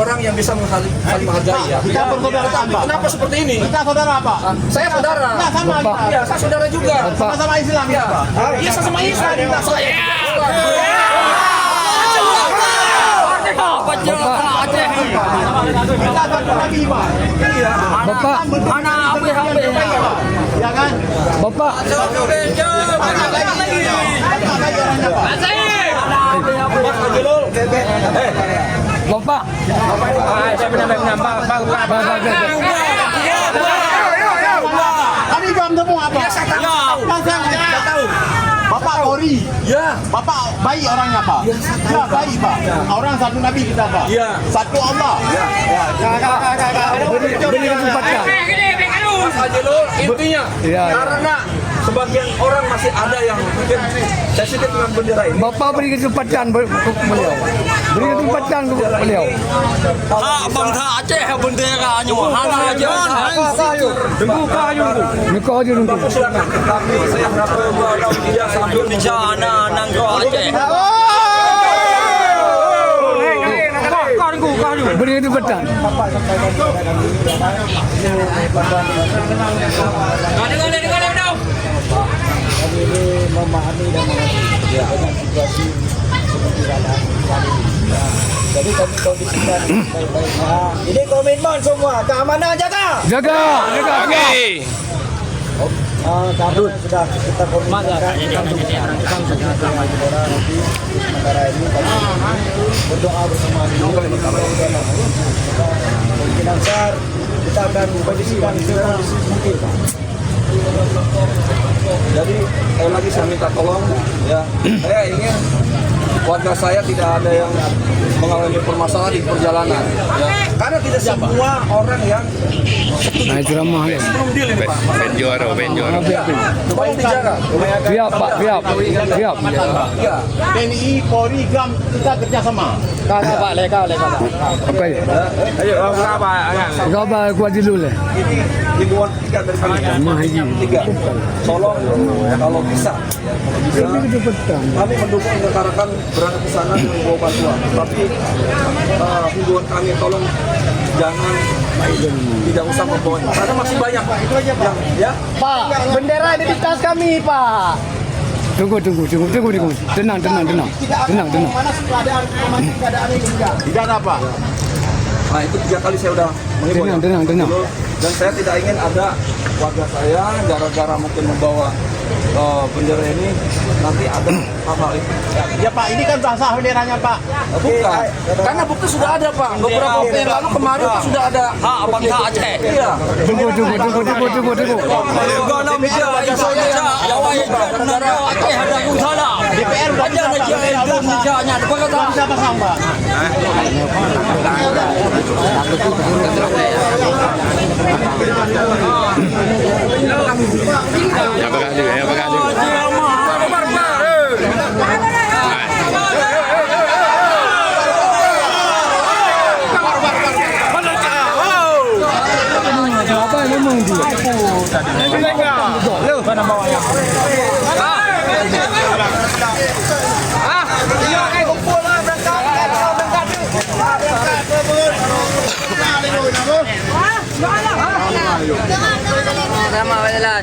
orang yang bisa saling menghargai ya. Kita bersaudara, Pak. Kenapa seperti ini? Kita saudara, Pak. Saya saudara. Nah, sama kita. Iya, saya saudara juga. Sama-sama Islam ya, Pak. Iya, sama Islam. Saya. Kita satu lagi, Pak. Bapak, Mana habis-habis, ya kan? Bapak, Bapak. Tadi jam temu apa? Ya, saya tahu. Yang saya tahu. Bapak Kori. Ya. Bapak baik orangnya, Pak. Ya, baik, Pak. Orang satu Nabi kita, Pak. Ya. Satu Allah. Ya. Beri kesempatan. Mas Ajilul, intinya Iya. karena sebagian orang masih ada yang mungkin sensitif dengan bendera ini. Bapak beri kesempatan beliau. Beri kesempatan ke beliau. Bangsa Aceh benderanya hana aja. Niko aja nunggu. Silakan. Tapi saya harap tidak sambil Indonesia nang Aceh. Beri kesempatan. Ini memahami dan mengerti dengan situasi seperti keadaan saat ini. Jadi kami kondisikan baik-baiknya. Ini komitmen semua, keamanan jaga. Jaga. Kami sudah kita komitmenkan kita segera nanti sementara ini kami berdoa bersama kemungkinan besar kita akan kondisikan sekondisi mungkin. Jadi sekali lagi saya minta tolong ya. Saya ingin warga saya tidak ada yang mengalami permasalahan di perjalanan. Ya. Karena tidak semua orang yang Nah, ceramah ya. belum deal ini Pak. Benjoro. Tolong dijaga. Siap, Pak. Siap. Siap. Ya. TNI, Polri, GAM kita kerjasama. Apa ya? Kabar kuat dulu lah. Ini himbauan ketiga dari kami. Tiga. Tolong kalau bisa, ya, kalau bisa kami mendukung rekan-rekan berangkat ke sana dan membawa bantuan. Tapi himbauan kami tolong jangan tidak usah membawa karena masih banyak yang ya. Pak, bendera ada di tas kami, Pak. Tunggu. Tenang. Mana keadaan ini enggak? Tidak ada, Pak. Nah itu 3 kali saya udah mengimbau. Tenang. Dan saya tidak ingin ada warga saya gara-gara mungkin membawa bendera ini nanti ada hal-hal itu. Ya, Pak, ini kan sah benderanya, Pak. Bukan, karena bukti sudah ada Pak. Beberapa waktu yang lalu kemarin itu sudah ada. Bangsa Aceh. Iya. Tunggu. DPR udah bisa, Pak. Bisa pasang, Pak. Ya bakal. Apa yang ngomong dia? Sama jalan.